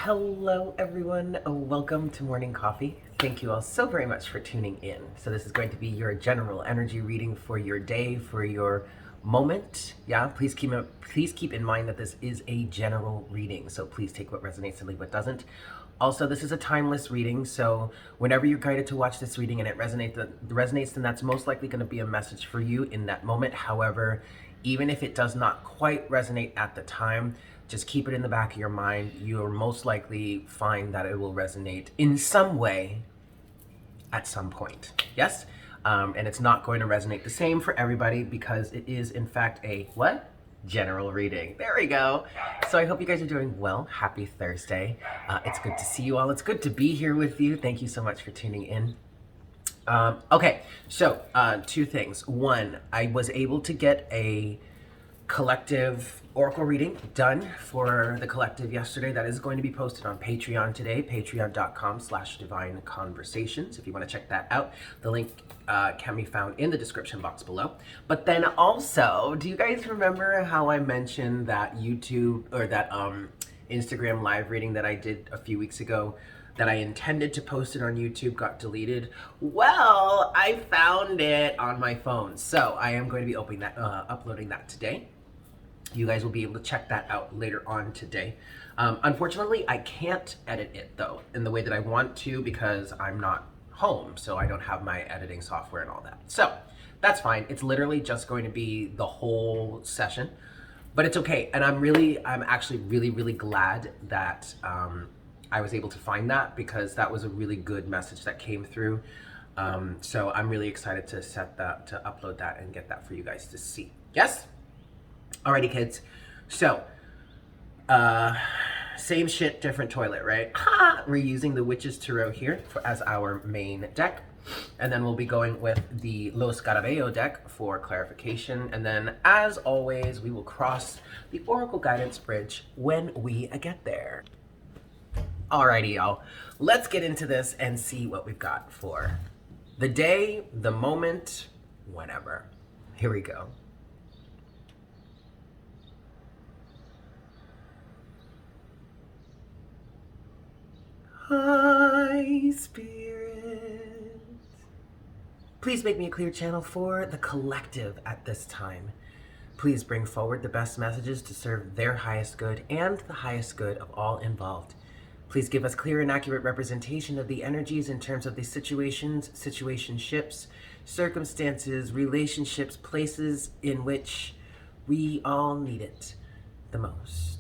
Hello, everyone. Welcome to Morning Coffee. Thank you all so very much for tuning in. So this is going to be your general energy reading for your day, for your moment. Yeah, please keep in mind that this is a general reading. So please take what resonates and leave what doesn't. Also, this is a timeless reading, so whenever you're guided to watch this reading and it resonates, then that's most likely going to be a message for you in that moment. However, even if it does not quite resonate at the time, just keep it in the back of your mind. You'll most likely find that it will resonate in some way at some point. Yes? And it's not going to resonate the same for everybody because it is, in fact, a what? General reading. There we go. So I hope you guys are doing well. Happy Thursday. It's good to see you all. It's good to be here with you. Thank you so much for tuning in. Okay, so two things. One, I was able to get a collective oracle reading done for the collective yesterday. That is going to be posted on Patreon today, patreon.com/divine conversations. If you want to check that out, the link can be found in the description box below. But then also, do you guys remember how I mentioned that YouTube or that Instagram live reading that I did a few weeks ago that I intended to post it on YouTube got deleted? Well, I found it on my phone. So I am going to be uploading that today. You guys will be able to check that out later on today. Unfortunately, I can't edit it though in the way that I want to because I'm not home, so I don't have my editing software and all that. So that's fine. It's literally just going to be the whole session, but it's okay. And I'm actually really glad that I was able to find that because that was a really good message that came through. So I'm really excited to upload that and get that for you guys to see. Yes? Alrighty, kids. So, same shit, different toilet, right? We're using the Witch's Tarot here as our main deck. And then we'll be going with the Los Scarabeo deck for clarification. And then, as always, we will cross the Oracle Guidance Bridge when we get there. Alrighty, y'all. Let's get into this and see what we've got for the day, the moment, whenever. Here we go. Hi, Spirit. Please make me a clear channel for the collective at this time. Please bring forward the best messages to serve their highest good and the highest good of all involved. Please give us clear and accurate representation of the energies in terms of the situations, situationships, circumstances, relationships, places in which we all need it the most.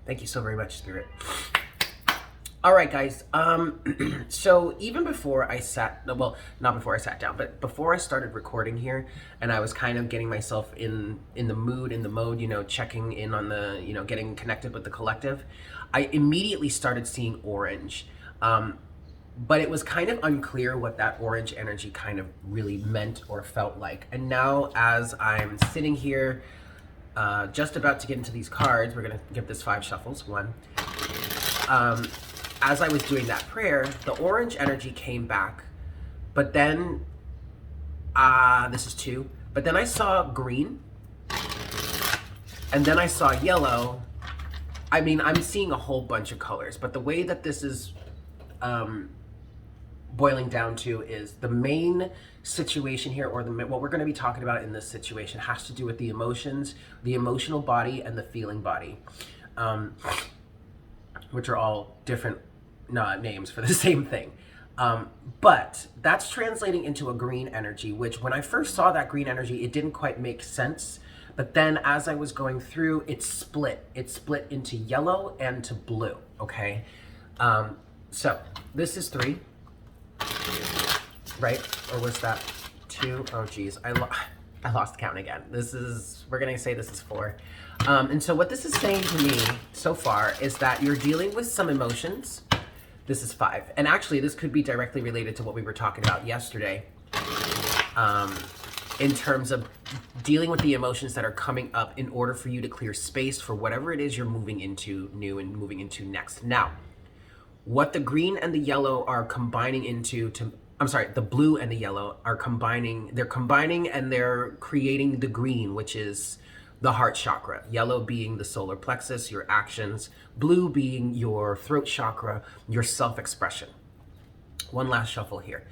Thank you so very much, Spirit. All right, guys. So even before I not before I sat down, but before I started recording here, and I was kind of getting myself in the mode, you know, checking in on the, you know, getting connected with the collective, I immediately started seeing orange. But it was kind of unclear what that orange energy kind of really meant or felt like. And now as I'm sitting here, just about to get into these cards, we're gonna give this 5 shuffles. 1. As I was doing that prayer, the orange energy came back, but then, this is 2, but then I saw green, and then I saw yellow. I mean, I'm seeing a whole bunch of colors, but the way that this is boiling down to is the main situation here, or what we're going to be talking about in this situation has to do with the emotions, the emotional body, and the feeling body, which are all different names for the same thing. But that's translating into a green energy, which when I first saw that green energy, it didn't quite make sense. But then as I was going through, it split into yellow and to blue, okay? So this is 3. Right? Or was that 2? Oh, geez. I lost count again. We're going to say this is 4. And so what this is saying to me so far is that you're dealing with some emotions. This is 5. And actually, this could be directly related to what we were talking about yesterday. In terms of dealing with the emotions that are coming up in order for you to clear space for whatever it is you're moving into new and moving into next. Now, what the green and the yellow are combining into to I'm sorry, the blue and the yellow are combining. They're combining and they're creating the green, which is the heart chakra. Yellow being the solar plexus, your actions. Blue being your throat chakra, your self-expression. One last shuffle here.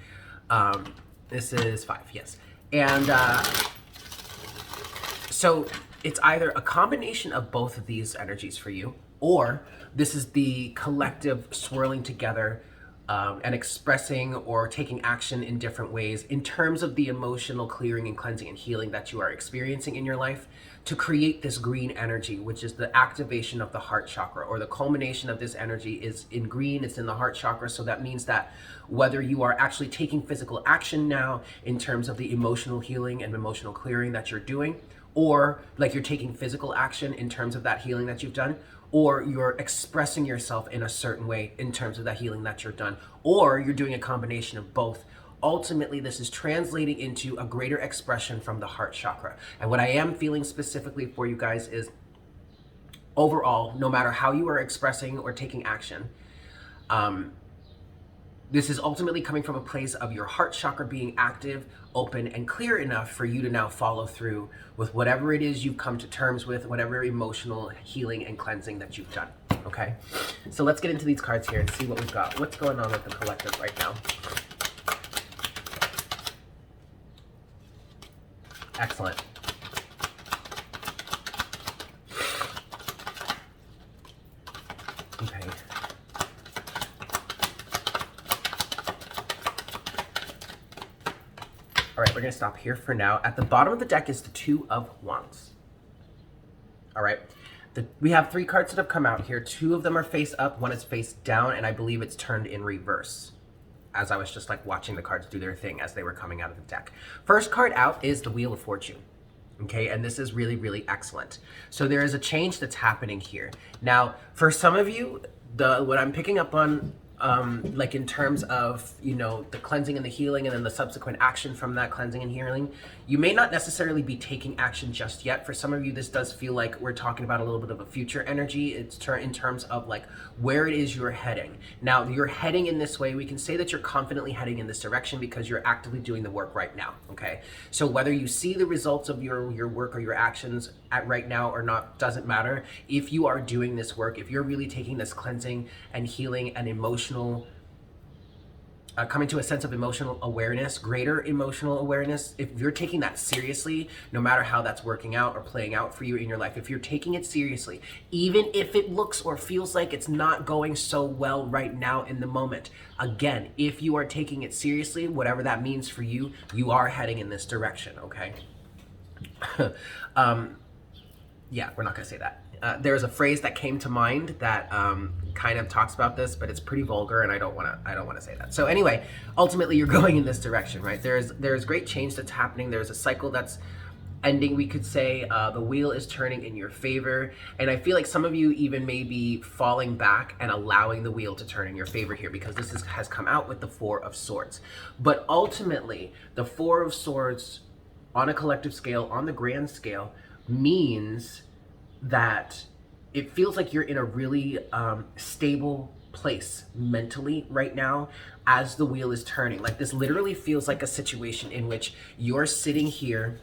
This is 5, yes. And so it's either a combination of both of these energies for you, or this is the collective swirling together and expressing or taking action in different ways in terms of the emotional clearing and cleansing and healing that you are experiencing in your life to create this green energy, which is the activation of the heart chakra, or the culmination of this energy is in green, it's in the heart chakra. So that means that whether you are actually taking physical action now in terms of the emotional healing and emotional clearing that you're doing, or like you're taking physical action in terms of that healing that you've done, or you're expressing yourself in a certain way in terms of that healing that you're done, or you're doing a combination of both. Ultimately, this is translating into a greater expression from the heart chakra. And what I am feeling specifically for you guys is overall, no matter how you are expressing or taking action, this is ultimately coming from a place of your heart chakra being active, open, and clear enough for you to now follow through with whatever it is you've come to terms with, whatever emotional healing and cleansing that you've done, okay? So let's get into these cards here and see what we've got. What's going on with the collective right now? Excellent. Okay. All right, we're gonna stop here for now. At the bottom of the deck is the Two of Wands. All right, we have 3 cards that have come out here. 2 of them are face up, 1 is face down, and I believe it's turned in reverse, as I was just like watching the cards do their thing as they were coming out of the deck. First card out is the Wheel of Fortune. Okay, and this is really, really excellent. So there is a change that's happening here. Now, for some of you, what I'm picking up on, like in terms of, you know, the cleansing and the healing and then the subsequent action from that cleansing and healing, you may not necessarily be taking action just yet. For some of you, this does feel like we're talking about a little bit of a future energy. It's in terms of like where it is you're heading. Now, you're heading in this way. We can say that you're confidently heading in this direction because you're actively doing the work right now, okay? So whether you see the results of your work or your actions at right now or not, doesn't matter. If you are doing this work, if you're really taking this cleansing and healing and emotional coming to a sense of emotional awareness, greater emotional awareness, if you're taking that seriously, no matter how that's working out or playing out for you in your life, if you're taking it seriously, even if it looks or feels like it's not going so well right now in the moment, again, if you are taking it seriously, whatever that means for you, you are heading in this direction, okay? Yeah, we're not gonna say that. There's a phrase that came to mind that kind of talks about this, but it's pretty vulgar, and I don't wanna say that. So anyway, ultimately, you're going in this direction, right? There's great change that's happening. There's a cycle that's ending. We could say the wheel is turning in your favor, and I feel like some of you even may be falling back and allowing the wheel to turn in your favor here because this has come out with the Four of Swords. But ultimately, the Four of Swords on a collective scale, on the grand scale, means that it feels like you're in a really stable place mentally right now as the wheel is turning. Like this literally feels like a situation in which you're sitting here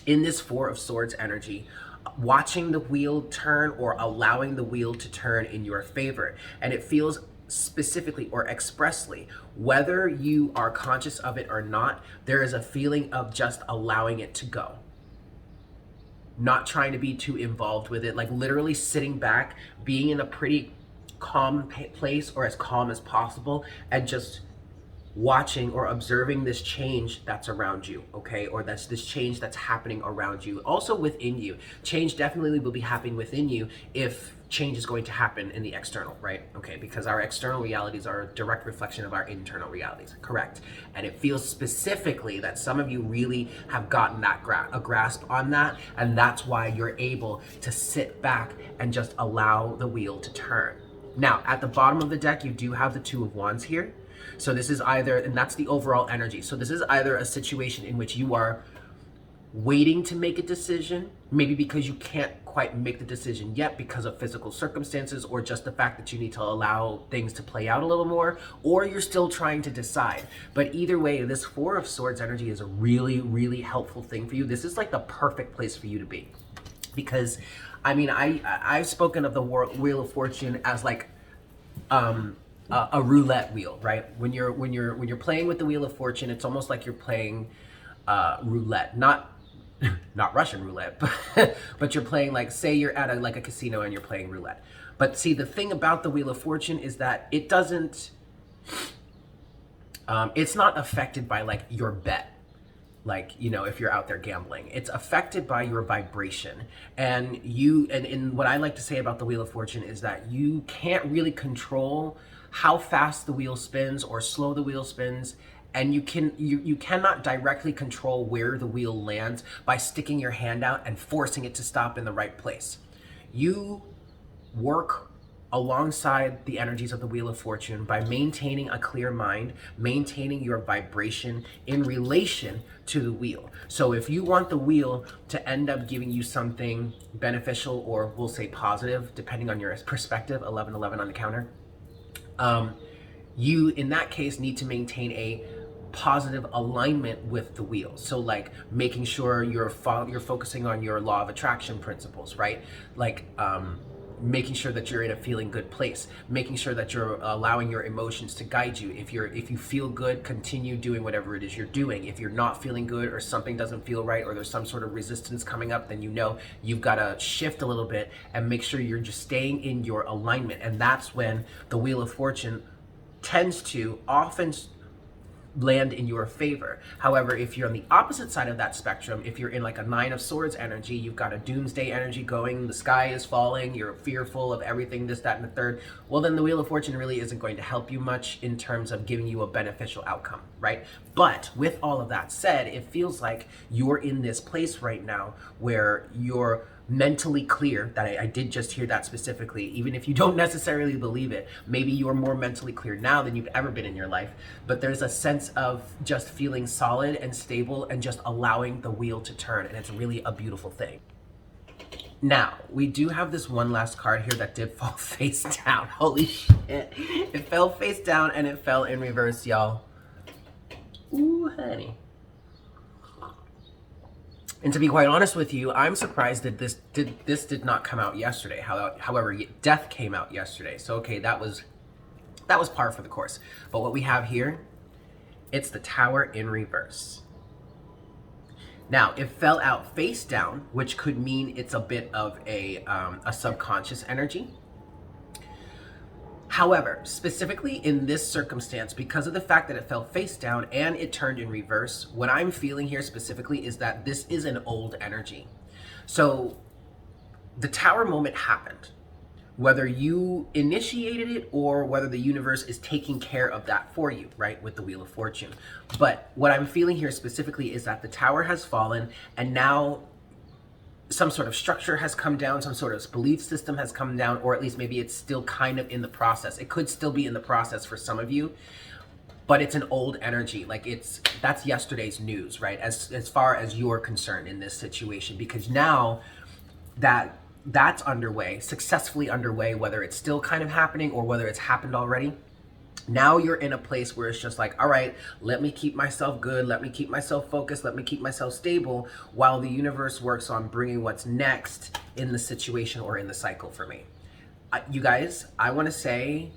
in this Four of Swords energy, watching the wheel turn or allowing the wheel to turn in your favor. And it feels specifically or expressly, whether you are conscious of it or not, there is a feeling of just allowing it to go. Not trying to be too involved with it, like literally sitting back, being in a pretty calm place or as calm as possible and just watching or observing this change that's around you, okay? Or that's this change that's happening around you. Also within you. Change definitely will be happening within you if change is going to happen in the external, right? Okay, because our external realities are a direct reflection of our internal realities, correct? And it feels specifically that some of you really have gotten that a grasp on that, and that's why you're able to sit back and just allow the wheel to turn. Now, at the bottom of the deck, you do have the Two of Wands here. So this is either, and that's the overall energy. So this is either a situation in which you are waiting to make a decision, maybe because you can't quite quite make the decision yet because of physical circumstances, or just the fact that you need to allow things to play out a little more, or you're still trying to decide. But either way, this Four of Swords energy is a really, really helpful thing for you. This is like the perfect place for you to be, because I mean, I've spoken of the Wheel of Fortune as like a roulette wheel, right? When you're playing with the Wheel of Fortune, it's almost like you're playing roulette, not Russian roulette, but you're playing, like, say you're at a casino and you're playing roulette. But see, the thing about the Wheel of Fortune is that it doesn't, it's not affected by like your bet. Like, you know, if you're out there gambling, it's affected by your vibration. And what I like to say about the Wheel of Fortune is that you can't really control how fast the wheel spins or slow the wheel spins. And you cannot directly control where the wheel lands by sticking your hand out and forcing it to stop in the right place. You work alongside the energies of the Wheel of Fortune by maintaining a clear mind, maintaining your vibration in relation to the wheel. So if you want the wheel to end up giving you something beneficial, or we'll say positive, depending on your perspective, 1111 on the counter, you in that case need to maintain a positive alignment with the wheel. So like making sure you're focusing on your law of attraction principles, right? Like making sure that you're in a feeling good place, making sure that you're allowing your emotions to guide you. If you feel good, continue doing whatever it is you're doing. If you're not feeling good, or something doesn't feel right, or there's some sort of resistance coming up, then you know you've got to shift a little bit and make sure you're just staying in your alignment. And that's when the Wheel of Fortune tends to often land in your favor. However, if you're on the opposite side of that spectrum, if you're in like a Nine of Swords energy, you've got a doomsday energy going, the sky is falling, you're fearful of everything, this, that, and the third, well then the Wheel of Fortune really isn't going to help you much in terms of giving you a beneficial outcome, right? But with all of that said, it feels like you're in this place right now where you're mentally clear. That I did just hear that specifically. Even if you don't necessarily believe it, maybe you're more mentally clear now than you've ever been in your life. But there's a sense of just feeling solid and stable and just allowing the wheel to turn. And it's really a beautiful thing. Now, we do have this one last card here that did fall face down. Holy shit. It fell face down and it fell in reverse, y'all. Ooh, honey. And to be quite honest with you, I'm surprised that this did not come out yesterday. However, Death came out yesterday. So okay, that was par for the course. But what we have here, it's the Tower in reverse. Now, it fell out face down, which could mean it's a bit of a subconscious energy. However, specifically in this circumstance, because of the fact that it fell face down and it turned in reverse, what I'm feeling here specifically is that this is an old energy. So the Tower moment happened, whether you initiated it or whether the universe is taking care of that for you, right, with the Wheel of Fortune. But what I'm feeling here specifically is that the Tower has fallen, and now some sort of structure has come down, some sort of belief system has come down, or at least maybe it's still kind of in the process. It could still be in the process for some of you, but it's an old energy. Like that's yesterday's news, right? As far as you're concerned in this situation, because now that's underway, successfully underway, whether it's still kind of happening or whether it's happened already. Now you're in a place where it's just like, all right, let me keep myself good. Let me keep myself focused. Let me keep myself stable while the universe works on bringing what's next in the situation or in the cycle for me. You guys, I want to say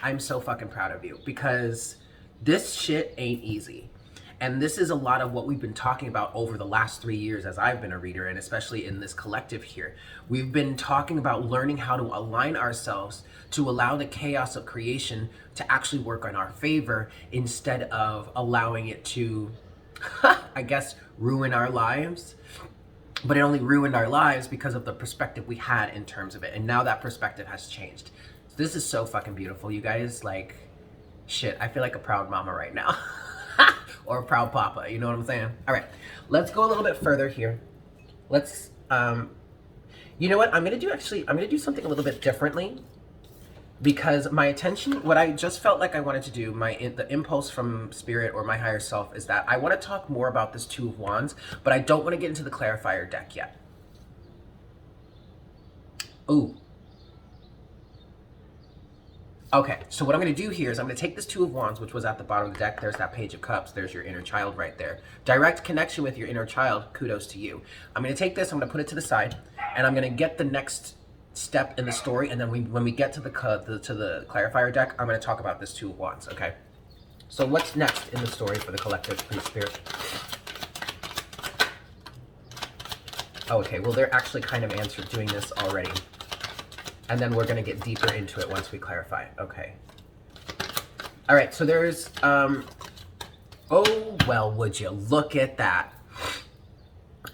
I'm so fucking proud of you, because this shit ain't easy. And this is a lot of what we've been talking about over the last 3 years as I've been a reader, and especially in this collective here. We've been talking about learning how to align ourselves to allow the chaos of creation to actually work in our favor, instead of allowing it to, I guess, ruin our lives. But it only ruined our lives because of the perspective we had in terms of it. And now that perspective has changed. So this is so fucking beautiful, you guys. Like, shit, I feel like a proud mama right now. Or a proud papa, you know what I'm saying? All right, let's go a little bit further here. Let's, you know what? I'm gonna do something a little bit differently, because my attention, what I just felt like I wanted to do, the impulse from Spirit or my higher self, is that I want to talk more about this Two of Wands, but I don't want to get into the clarifier deck yet. Ooh. Okay, so what I'm going to do here is I'm going to take this Two of Wands, which was at the bottom of the deck. There's that Page of Cups. There's your inner child right there. Direct connection with your inner child. Kudos to you. I'm going to take this, I'm going to put it to the side, and I'm going to get the next step in the story, and then when we get to the clarifier deck, I'm going to talk about this Two of Wands, okay? So what's next in the story for the collective, please, Spirit? Okay, well, they're actually kind of doing this already. And then we're going to get deeper into it once we clarify. Okay. All right, so there's, oh, well, would you look at that?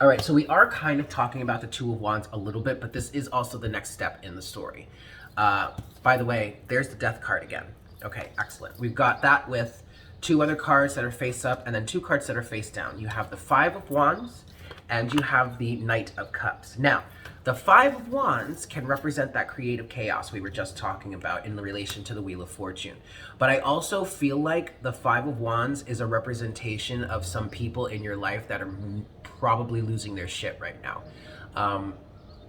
All right, so we are kind of talking about the Two of Wands a little bit, but this is also the next step in the story. By the way, there's the Death card again. Okay, excellent. We've got that with two other cards that are face up and then two cards that are face down. You have the Five of Wands and you have the Knight of Cups. Now, the Five of Wands can represent that creative chaos we were just talking about in relation to the Wheel of Fortune. But I also feel like the Five of Wands is a representation of some people in your life that are probably losing their shit right now.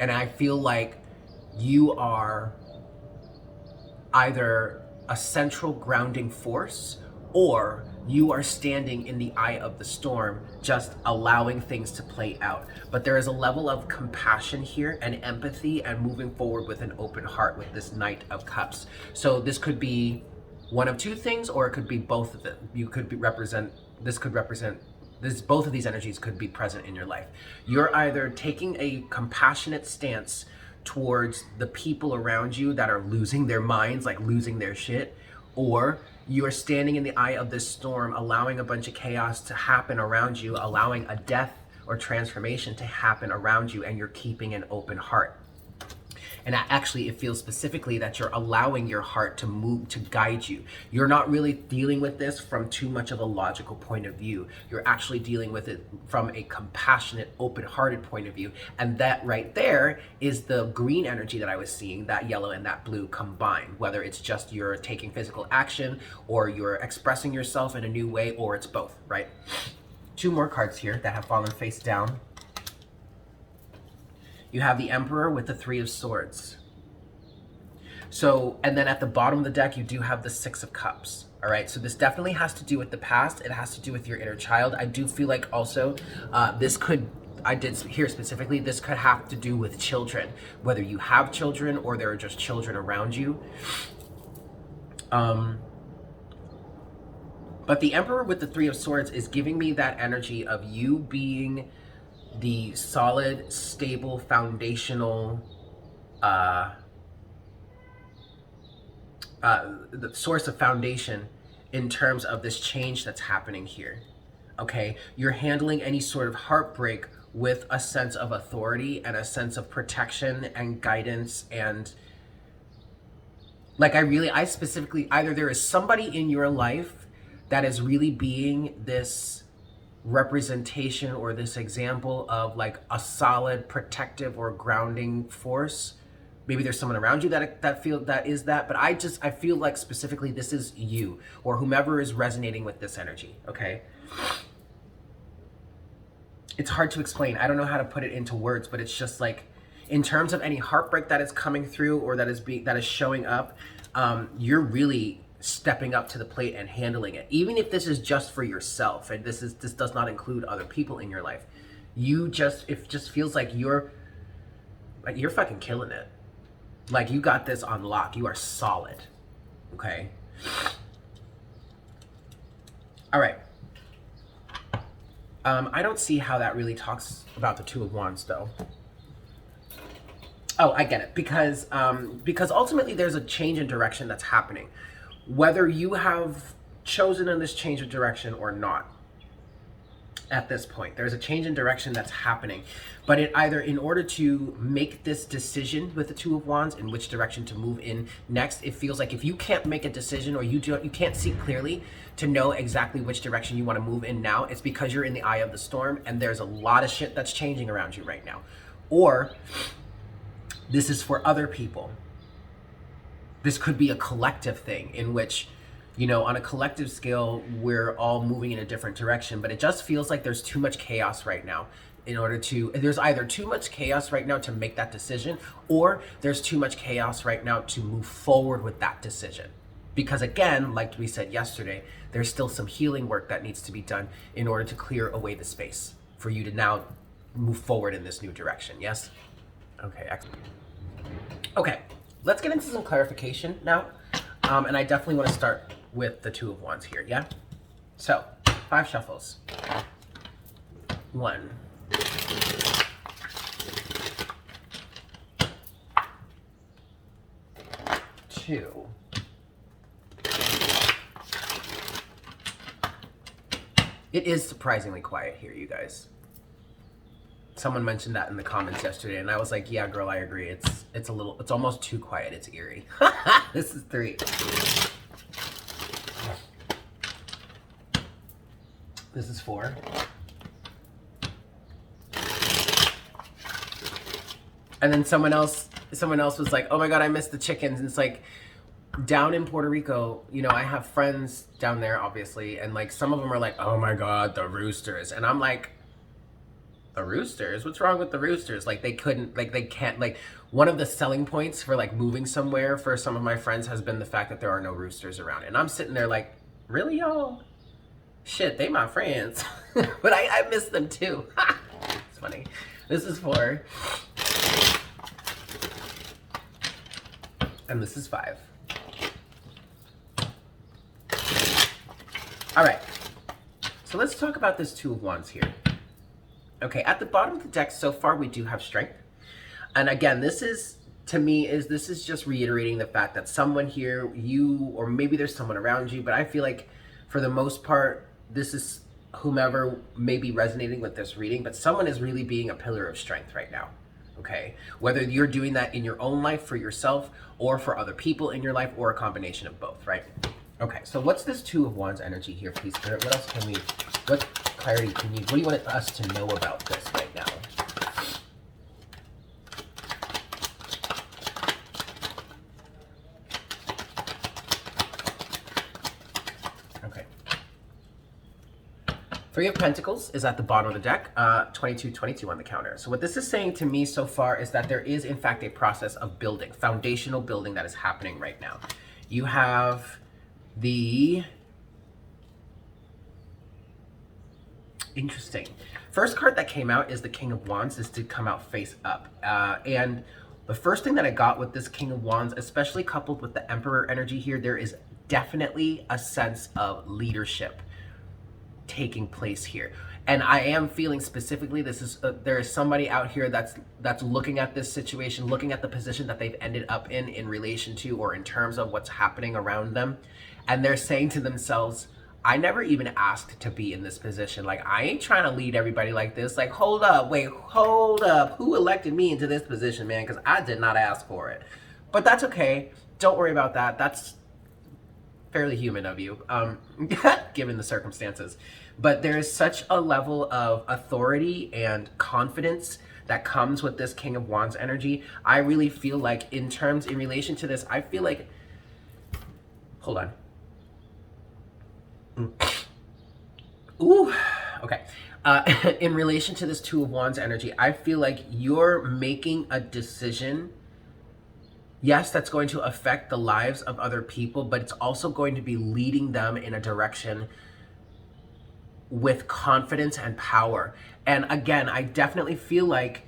And I feel like you are either a central grounding force or you are standing in the eye of the storm, just allowing things to play out. But there is a level of compassion here and empathy and moving forward with an open heart with this Knight of Cups. So this could be one of two things, or it could be both of them. Both of these energies could be present in your life. You're either taking a compassionate stance towards the people around you that are losing their minds, like losing their shit, or you are standing in the eye of this storm, allowing a bunch of chaos to happen around you, allowing a death or transformation to happen around you, and you're keeping an open heart. And actually, it feels specifically that you're allowing your heart to move, to guide you. You're not really dealing with this from too much of a logical point of view. You're actually dealing with it from a compassionate, open-hearted point of view. And that right there is the green energy that I was seeing, that yellow and that blue combined. Whether it's just you're taking physical action, or you're expressing yourself in a new way, or it's both, right? Two more cards here that have fallen face down. You have the Emperor with the Three of Swords. So, and then at the bottom of the deck, you do have the Six of Cups. All right, so this definitely has to do with the past. It has to do with your inner child. I do feel like also I did hear specifically, this could have to do with children, whether you have children or there are just children around you. But the Emperor with the Three of Swords is giving me that energy of you being the solid, stable, foundational, the source of foundation in terms of this change that's happening here. Okay, you're handling any sort of heartbreak with a sense of authority and a sense of protection and guidance, and like I specifically, either there is somebody in your life that is really being this representation or this example of like a solid protective or grounding force. Maybe there's someone around you that is that, but I feel like specifically this is you or whomever is resonating with this energy. Okay, it's hard to explain. I don't know how to put it into words, but it's just like in terms of any heartbreak that is coming through or that is showing up, you're really stepping up to the plate and handling it, even if this is just for yourself and this does not include other people in your life. It just feels like you're fucking killing it. Like you got this on lock. You are solid. Okay. All right. I don't see how that really talks about the Two of Wands though. Oh, I get it, because ultimately there's a change in direction that's happening. Whether you have chosen in this change of direction or not, at this point, there's a change in direction that's happening. But it either, in order to make this decision with the Two of Wands in which direction to move in next, it feels like if you can't make a decision or you can't see clearly to know exactly which direction you want to move in now, it's because you're in the eye of the storm and there's a lot of shit that's changing around you right now. Or this is for other people. This could be a collective thing in which, you know, on a collective scale, we're all moving in a different direction, but it just feels like there's too much chaos right now. in order to, there's either too much chaos right now to make that decision, or there's too much chaos right now to move forward with that decision. Because again, like we said yesterday, there's still some healing work that needs to be done in order to clear away the space for you to now move forward in this new direction. Yes? Okay, excellent. Okay, let's get into some clarification now. And I definitely want to start with the Two of Wands here, yeah? So, 5 shuffles. 1. 2. It is surprisingly quiet here, you guys. Someone mentioned that in the comments yesterday, and I was like, yeah, girl, I agree. It's almost too quiet. It's eerie. This is 3. This is 4. And then someone else was like, oh my God, I missed the chickens. And it's like, down in Puerto Rico, you know, I have friends down there, obviously, and like some of them are like, oh my God, the roosters. And I'm like, the roosters? What's wrong with the roosters? Like they can't, like one of the selling points for like moving somewhere for some of my friends has been the fact that there are no roosters around. And I'm sitting there like, really, y'all? Shit, they my friends. But I miss them too. It's funny. This is 4. And this is 5. All right, so let's talk about this Two of Wands here. Okay, at the bottom of the deck so far, we do have strength. And again, this is, to me, this is just reiterating the fact that someone here, you, or maybe there's someone around you, but I feel like for the most part, this is whomever may be resonating with this reading, but someone is really being a pillar of strength right now. Okay, whether you're doing that in your own life for yourself or for other people in your life, or a combination of both, right? Okay, so what's this Two of Wands energy here, please, Spirit? What else can we, what clarity can you, what do you want us to know about this right now? Okay. 3 of Pentacles is at the bottom of the deck, 22 on the counter. So what this is saying to me so far is that there is, in fact, a process of building, foundational building that is happening right now. You have the interesting first card that came out is the King of Wands. This did come out face up, and the first thing that I got with this King of Wands, especially coupled with the Emperor energy here, there is definitely a sense of leadership taking place here. And I am feeling specifically this is there is somebody out here that's looking at this situation, looking at the position that they've ended up in relation to, or in terms of what's happening around them, and they're saying to themselves, I never even asked to be in this position. Like, I ain't trying to lead everybody like this. Like, hold up, wait, hold up. Who elected me into this position, man? Because I did not ask for it. But that's okay. Don't worry about that. That's fairly human of you, given the circumstances. But there is such a level of authority and confidence that comes with this King of Wands energy. I really feel like in relation to this, I feel like, hold on. Ooh, okay. In relation to this Two of Wands energy, I feel like you're making a decision. Yes, that's going to affect the lives of other people, but it's also going to be leading them in a direction with confidence and power. And again, I definitely feel like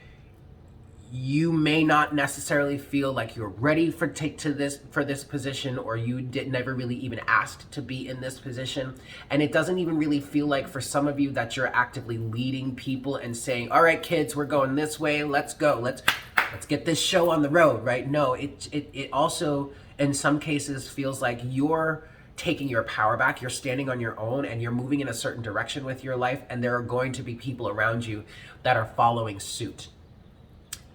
you may not necessarily feel like you're ready for this position, or you never really even asked to be in this position. And it doesn't even really feel like, for some of you, that you're actively leading people and saying, all right, kids, we're going this way, let's go, let's get this show on the road, right? No, it also in some cases feels like you're taking your power back, you're standing on your own, and you're moving in a certain direction with your life, and there are going to be people around you that are following suit.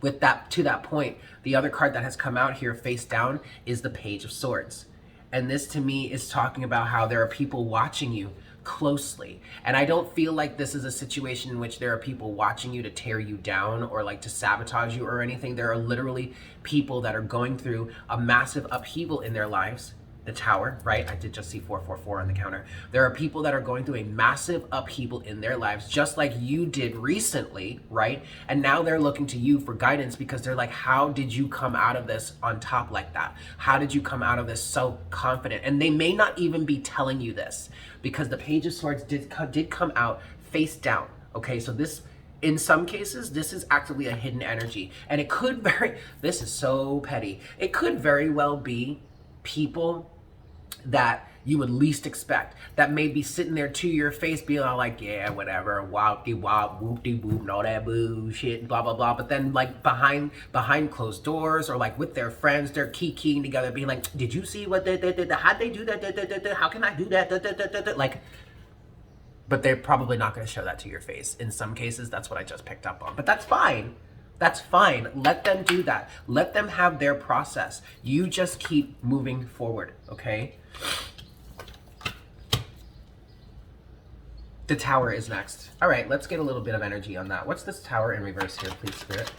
With that, to that point, the other card that has come out here face down is the Page of Swords. And this to me is talking about how there are people watching you closely. And I don't feel like this is a situation in which there are people watching you to tear you down or like to sabotage you or anything. There are literally people that are going through a massive upheaval in their lives, the Tower, right? I did just see 444 on the counter. There are people that are going through a massive upheaval in their lives, just like you did recently, right? And now they're looking to you for guidance because they're like, how did you come out of this on top like that? How did you come out of this so confident? And they may not even be telling you this because the Page of Swords did come out face down, okay? So this, in some cases, this is actively a hidden energy. And it could this is so petty. It could very well be people that you would least expect, that may be sitting there to your face being all like, yeah, whatever, wop-de-wop, whoop-de-whoop, and all that bullshit, blah, blah, blah. But then like behind closed doors or like with their friends, they're keying together being like, did you see what how'd they do that? How can I do that? Like, but they're probably not going to show that to your face. In some cases, that's what I just picked up on. But that's fine. That's fine. Let them do that. Let them have their process. You just keep moving forward, okay? The Tower is next. All right, let's get a little bit of energy on that. What's this Tower in reverse here, please, Spirit?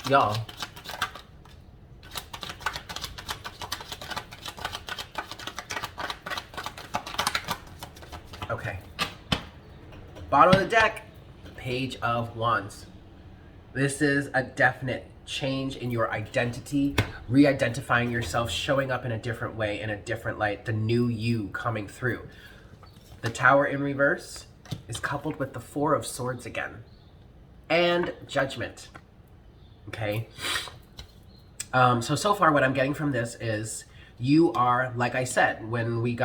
Y'all. Okay. Bottom of the deck, Page of Wands. This is a definite change in your identity, re-identifying yourself, showing up in a different way, in a different light, the new you coming through. The Tower in reverse is coupled with the Four of Swords again, and Judgment, okay? So far what I'm getting from this is you are, like I said, when we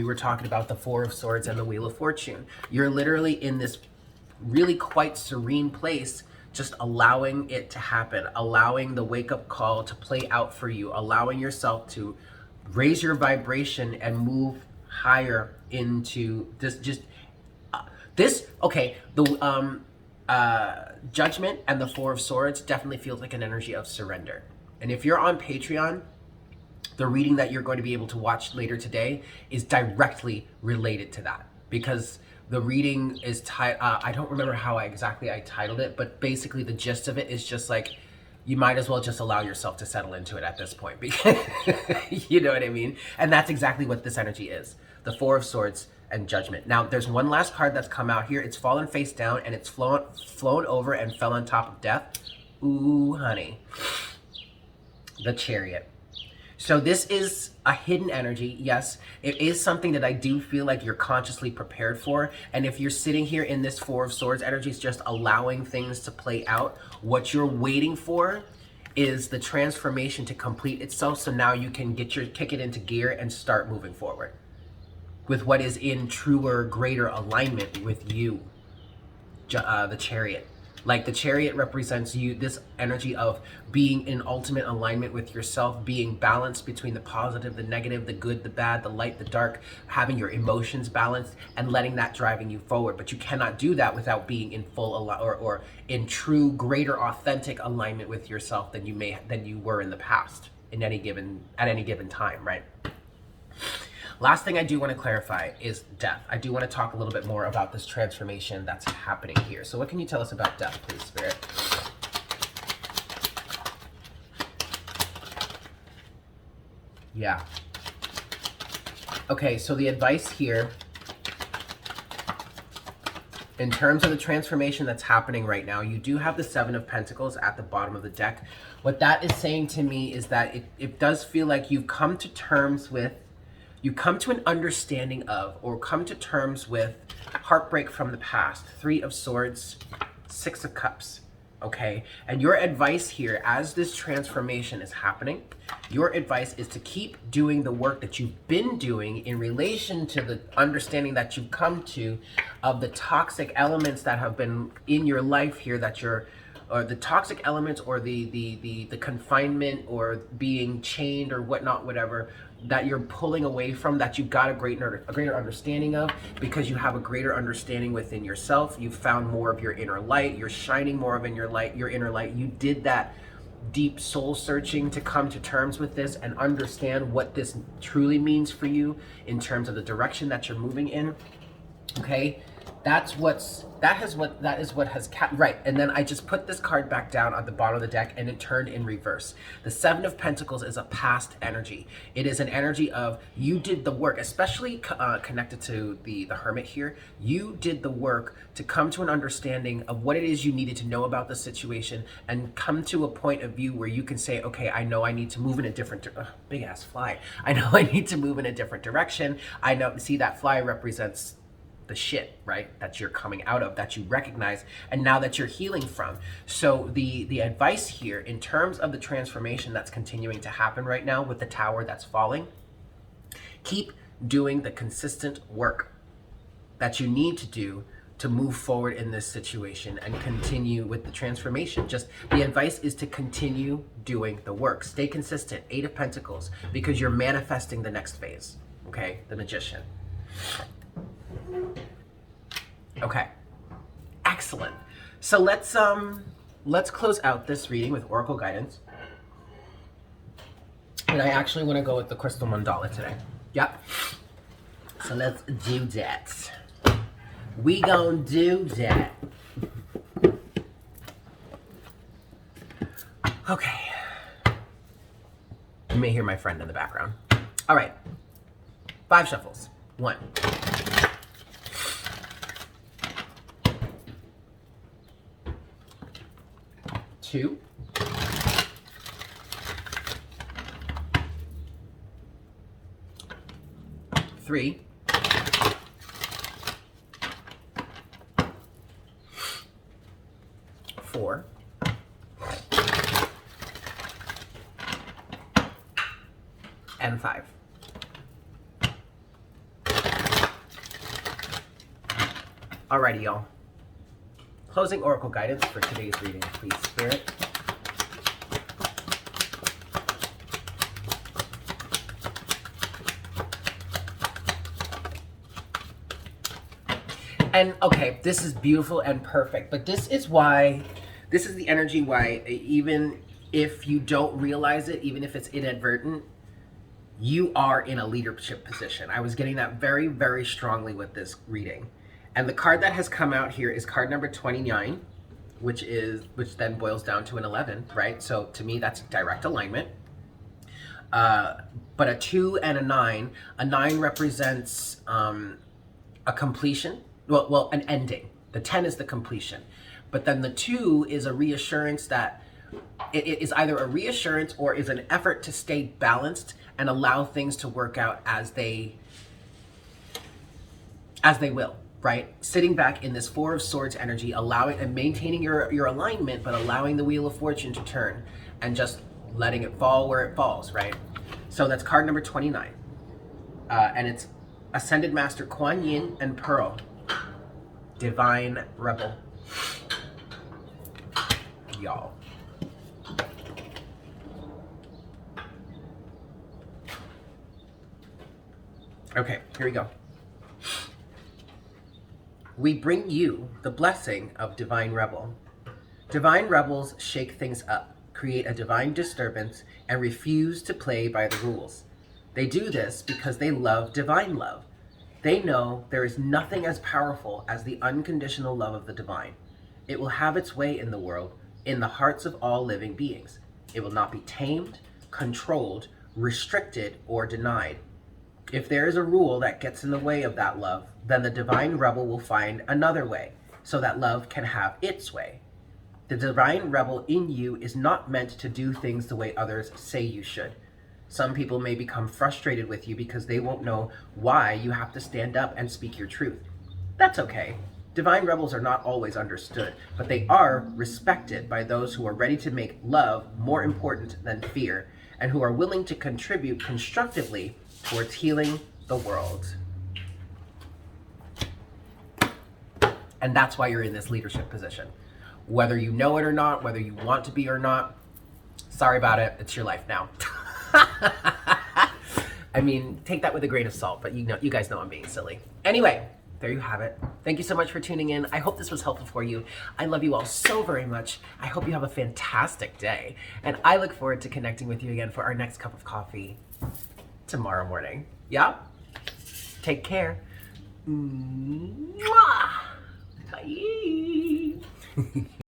were talking about the Four of Swords and the Wheel of Fortune, you're literally in this really quite serene place, just allowing it to happen, allowing the wake-up call to play out for you, allowing yourself to raise your vibration and move higher into this. Okay, the Judgment and the Four of Swords definitely feels like an energy of surrender. And if you're on Patreon, the reading that you're going to be able to watch later today is directly related to that, because the reading is I don't remember how exactly I titled it, but basically the gist of it is just like, you might as well just allow yourself to settle into it at this point, because you know what I mean? And that's exactly what this energy is. The Four of Swords and Judgment. Now, there's one last card that's come out here. It's fallen face down and it's flown over and fell on top of Death. Ooh, honey. The Chariot. So this is a hidden energy. Yes, it is something that I do feel like you're consciously prepared for. And if you're sitting here in this Four of Swords energy, it's just allowing things to play out. What you're waiting for is the transformation to complete itself. So now you can kick it into gear and start moving forward with what is in truer, greater alignment with you, the Chariot. Like the Chariot represents you, this energy of being in ultimate alignment with yourself, being balanced between the positive, the negative, the good, the bad, the light, the dark, having your emotions balanced and letting that driving you forward. But you cannot do that without being in full or in true, greater, authentic alignment with yourself than you were in the past at any given time, right? Last thing I do want to clarify is Death. I do want to talk a little bit more about this transformation that's happening here. So what can you tell us about Death, please, Spirit? Yeah. Okay, so the advice here, in terms of the transformation that's happening right now, you do have the Seven of Pentacles at the bottom of the deck. What that is saying to me is that it does feel like you've come to terms with, you come to an understanding of, or come to terms with heartbreak from the past. Three of Swords, Six of Cups, okay? And your advice here, as this transformation is happening, your advice is to keep doing the work that you've been doing in relation to the understanding that you've come to of the toxic elements that have been in your life here, that you're, or the toxic elements, or the confinement, or being chained, or whatnot, whatever, that you're pulling away from, that you've got a greater understanding of, because you have a greater understanding within yourself. You've found more of your inner light. You're shining more of your inner light. You did that deep soul searching to come to terms with this and understand what this truly means for you in terms of the direction that you're moving in. Okay, that is what has right. And then I just put this card back down at the bottom of the deck, and it turned in reverse. The Seven of Pentacles is a past energy. It is an energy of you did the work, especially connected to the Hermit here. You did the work to come to an understanding of what it is you needed to know about the situation, and come to a point of view where you can say, okay, I know I need to move in a different big ass fly. I know I need to move in a different direction. I know, see, that fly represents the shit, right, that you're coming out of, that you recognize, and now that you're healing from. So the advice here in terms of the transformation that's continuing to happen right now with the tower that's falling, keep doing the consistent work that you need to do to move forward in this situation and continue with the transformation. Just the advice is to continue doing the work. Stay consistent. Eight of Pentacles, because you're manifesting the next phase. Okay, the Magician. Okay, excellent. So let's close out this reading with Oracle guidance. And I actually want to go with the Crystal Mandala today. Yep. So let's do that. We gonna do that. Okay. You may hear my friend in the background. All right. 5 shuffles. 1. 2. 3. 4. And 5. Alrighty, y'all. Closing Oracle guidance for today's reading, please, Spirit. And okay, this is beautiful and perfect, but this is the energy why, even if you don't realize it, even if it's inadvertent, you are in a leadership position. I was getting that very, very strongly with this reading. And the card that has come out here is card number 29, which then boils down to an 11, right? So to me, that's direct alignment. But a 2 and a 9 represents a completion. Well, an ending. The 10 is the completion. But then the 2 is a reassurance that it is either a reassurance or is an effort to stay balanced and allow things to work out as they will, right? Sitting back in this 4 of Swords energy, allowing and maintaining your alignment, but allowing the Wheel of Fortune to turn and just letting it fall where it falls, right? So that's card number 29. And it's Ascended Master Kuan Yin and Pearl. Divine Rebel. Y'all. Okay, here we go. We bring you the blessing of Divine Rebel. Divine Rebels shake things up, create a divine disturbance, and refuse to play by the rules. They do this because they love divine love. They know there is nothing as powerful as the unconditional love of the divine. It will have its way in the world, in the hearts of all living beings. It will not be tamed, controlled, restricted, or denied. If there is a rule that gets in the way of that love, then the Divine Rebel will find another way, so that love can have its way. The Divine Rebel in you is not meant to do things the way others say you should. Some people may become frustrated with you because they won't know why you have to stand up and speak your truth. That's okay. Divine Rebels are not always understood, but they are respected by those who are ready to make love more important than fear, and who are willing to contribute constructively towards healing the world. And that's why you're in this leadership position. Whether you know it or not, whether you want to be or not, sorry about it, it's your life now. I mean, take that with a grain of salt, but you guys know I'm being silly. Anyway, there you have it. Thank you so much for tuning in. I hope this was helpful for you. I love you all so very much. I hope you have a fantastic day. And I look forward to connecting with you again for our next cup of coffee tomorrow morning. Yeah? Take care. Mwah! Bye.